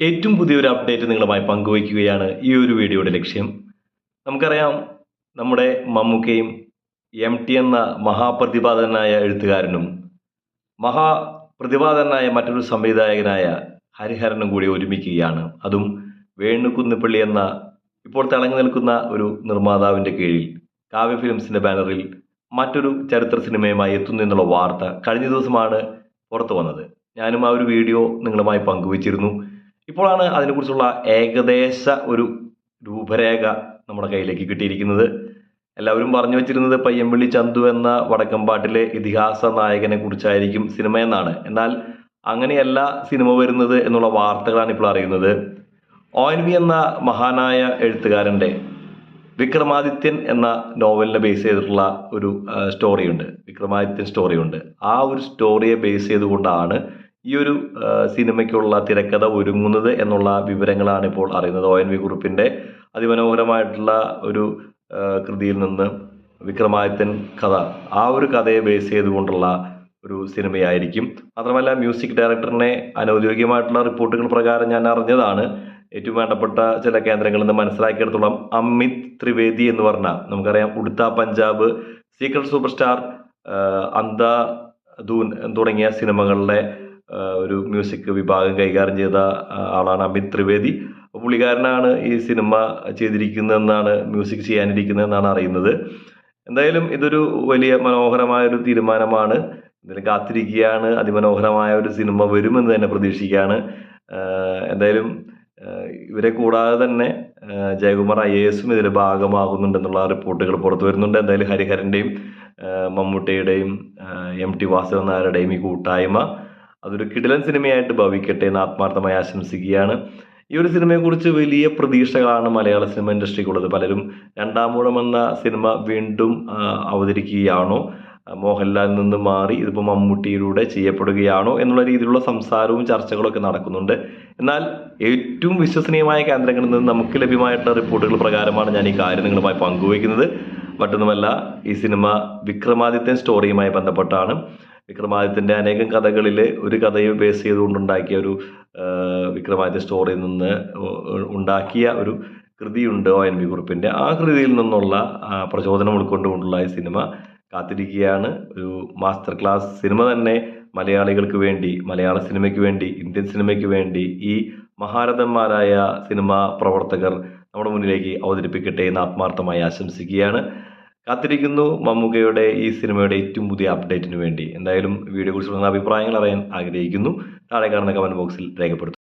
ഏറ്റവും പുതിയൊരു അപ്ഡേറ്റ് നിങ്ങളുമായി പങ്കുവയ്ക്കുകയാണ് ഈ ഒരു വീഡിയോയുടെ ലക്ഷ്യം. നമുക്കറിയാം, നമ്മുടെ മമ്മൂക്കയും MT എന്ന മഹാപ്രതിഭാധനായ എഴുത്തുകാരനും മഹാപ്രതിഭാധനായ മറ്റൊരു സംവിധായകനായ ഹരിഹരനും കൂടി ഒരുമിക്കുകയാണ്. അതും വേണു കുന്നിപ്പള്ളി എന്ന ഇപ്പോൾ തിളങ്ങി നിൽക്കുന്ന ഒരു നിർമ്മാതാവിൻ്റെ കീഴിൽ കാവ്യ ഫിലിംസിൻ്റെ ബാനറിൽ മറ്റൊരു ചരിത്ര സിനിമയുമായി എത്തുന്നു എന്നുള്ള വാർത്ത കഴിഞ്ഞ ദിവസമാണ് പുറത്തു വന്നത്. ഞാനും ആ ഒരു വീഡിയോ നിങ്ങളുമായി പങ്കുവച്ചിരുന്നു. ഇപ്പോഴാണ് അതിനെക്കുറിച്ചുള്ള ഏകദേശ ഒരു രൂപരേഖ നമ്മുടെ കയ്യിലേക്ക് കിട്ടിയിരിക്കുന്നത്. എല്ലാവരും പറഞ്ഞു വെച്ചിരുന്നത് പയ്യമ്പള്ളി ചന്തു എന്ന വടക്കമ്പാട്ടിലെ ഇതിഹാസ നായകനെ കുറിച്ചായിരിക്കും സിനിമ എന്നാണ്. എന്നാൽ അങ്ങനെയല്ല സിനിമ വരുന്നത് എന്നുള്ള വാർത്തകളാണ് ഇപ്പോൾ അറിയുന്നത്. ONV എന്ന മഹാനായ എഴുത്തുകാരൻ്റെ വിക്രമാദിത്യൻ എന്ന നോവലിനെ ബേസ് ചെയ്തിട്ടുള്ള ഒരു സ്റ്റോറിയുണ്ട്, വിക്രമാദിത്യൻ സ്റ്റോറിയുണ്ട്. ആ ഒരു സ്റ്റോറിയെ ബേസ് ചെയ്തുകൊണ്ടാണ് ഈ ഒരു സിനിമയ്ക്കുള്ള തിരക്കഥ ഒരുങ്ങുന്നത് എന്നുള്ള വിവരങ്ങളാണ് ഇപ്പോൾ അറിയുന്നത്. ONV കുറുപ്പിൻ്റെ അതിമനോഹരമായിട്ടുള്ള ഒരു കൃതിയിൽ നിന്ന് വിക്രമാദിത്യൻ കഥ, ആ ഒരു കഥയെ ബേസ് ചെയ്തുകൊണ്ടുള്ള ഒരു സിനിമയായിരിക്കും. മാത്രമല്ല, മ്യൂസിക് ഡയറക്ടറിനെ അനൗദ്യോഗികമായിട്ടുള്ള റിപ്പോർട്ടുകൾ പ്രകാരം ഞാൻ അറിഞ്ഞതാണ്. ഏറ്റവും വേണ്ടപ്പെട്ട ചില കേന്ദ്രങ്ങളിൽ നിന്ന് മനസ്സിലാക്കിയെടുത്തോളം അമിത് ത്രിവേദി എന്ന് പറഞ്ഞ, നമുക്കറിയാം, ഉടുത്ത പഞ്ചാബ്, സീക്രട്ട് സൂപ്പർ സ്റ്റാർ, അന്ധാധൂൻ തുടങ്ങിയ സിനിമകളിലെ ഒരു മ്യൂസിക് വിഭാഗം കൈകാര്യം ചെയ്ത ആളാണ് അമിത് ത്രിവേദി. പുള്ളിക്കാരനാണ് ഈ സിനിമ ചെയ്തിരിക്കുന്നതെന്നാണ്, മ്യൂസിക് ചെയ്യാനിരിക്കുന്നതെന്നാണ് അറിയുന്നത്. എന്തായാലും ഇതൊരു വലിയ മനോഹരമായൊരു തീരുമാനമാണ്. ഇതിന് കാത്തിരിക്കുകയാണ്. അതിമനോഹരമായ ഒരു സിനിമ വരുമെന്ന് തന്നെ പ്രതീക്ഷിക്കുകയാണ്. എന്തായാലും ഇവരെ കൂടാതെ തന്നെ ജയകുമാർ IASഉം ഇതിൽ ഭാഗമാകുന്നുണ്ടെന്നുള്ള റിപ്പോർട്ടുകൾ പുറത്തു വരുന്നുണ്ട്. എന്തായാലും ഹരിഹരൻ്റെയും മമ്മൂട്ടിയുടെയും MT വാസുദേവൻ നായരുടെയും ഈ കൂട്ടായ്മ അതൊരു കിടിലൻ സിനിമയായിട്ട് ഭവിക്കട്ടെ എന്ന് ആത്മാർത്ഥമായി ആശംസിക്കുകയാണ്. ഈ ഒരു സിനിമയെക്കുറിച്ച് വലിയ പ്രതീക്ഷകളാണ് മലയാള സിനിമ ഇൻഡസ്ട്രിക്കുള്ളത്. പലരും രണ്ടാമൂഴം എന്ന സിനിമ വീണ്ടും അവതരിക്കുകയാണോ, മോഹൻലാലിൽ നിന്ന് മാറി ഇതിപ്പോൾ മമ്മൂട്ടിയിലൂടെ ചെയ്യപ്പെടുകയാണോ എന്നുള്ള രീതിയിലുള്ള സംസാരവും ചർച്ചകളൊക്കെ നടക്കുന്നുണ്ട്. എന്നാൽ ഏറ്റവും വിശ്വസനീയമായ കേന്ദ്രങ്ങളിൽ നിന്ന് നമുക്ക് ലഭ്യമായിട്ടുള്ള റിപ്പോർട്ടുകൾ പ്രകാരമാണ് ഞാൻ ഈ കാര്യം നിങ്ങളുമായി പങ്കുവയ്ക്കുന്നത്. മറ്റൊന്നുമല്ല, ഈ സിനിമ വിക്രമാദിത്യൻ സ്റ്റോറിയുമായി ബന്ധപ്പെട്ടാണ്. വിക്രമാദിത്യൻ്റെ അനേകം കഥകളിൽ ഒരു കഥയെ ബേസ് ചെയ്തുകൊണ്ടുണ്ടാക്കിയ ഒരു വിക്രമാദിത്യ സ്റ്റോറിയിൽ നിന്ന് ഉണ്ടാക്കിയ ഒരു കൃതിയുണ്ട് ONV കുറിപ്പിൻ്റെ. ആ കൃതിയിൽ നിന്നുള്ള പ്രചോദനം ഉൾക്കൊണ്ടുകൊണ്ടുള്ള ഈ സിനിമ കാത്തിരിക്കുകയാണ്. ഒരു മാസ്റ്റർ ക്ലാസ് സിനിമ തന്നെ മലയാളികൾക്ക് വേണ്ടി, മലയാള സിനിമയ്ക്ക് വേണ്ടി, ഇന്ത്യൻ സിനിമയ്ക്ക് വേണ്ടി ഈ മഹാരഥന്മാരായ സിനിമാ പ്രവർത്തകർ നമ്മുടെ മുന്നിലേക്ക് അവതരിപ്പിക്കട്ടെ എന്ന് ആത്മാർത്ഥമായി ആശംസിക്കുകയാണ്. കാത്തിരിക്കുന്നു മമ്മൂക്കയുടെ ഈ സിനിമയുടെ ഏറ്റവും പുതിയ അപ്ഡേറ്റിന് വേണ്ടി. എന്തായാലും വീഡിയോ കുറിച്ചുള്ള അഭിപ്രായങ്ങൾ അറിയാൻ ആഗ്രഹിക്കുന്നു. താഴെ കാണുന്ന കമൻറ്റ് ബോക്സിൽ രേഖപ്പെടുത്തും.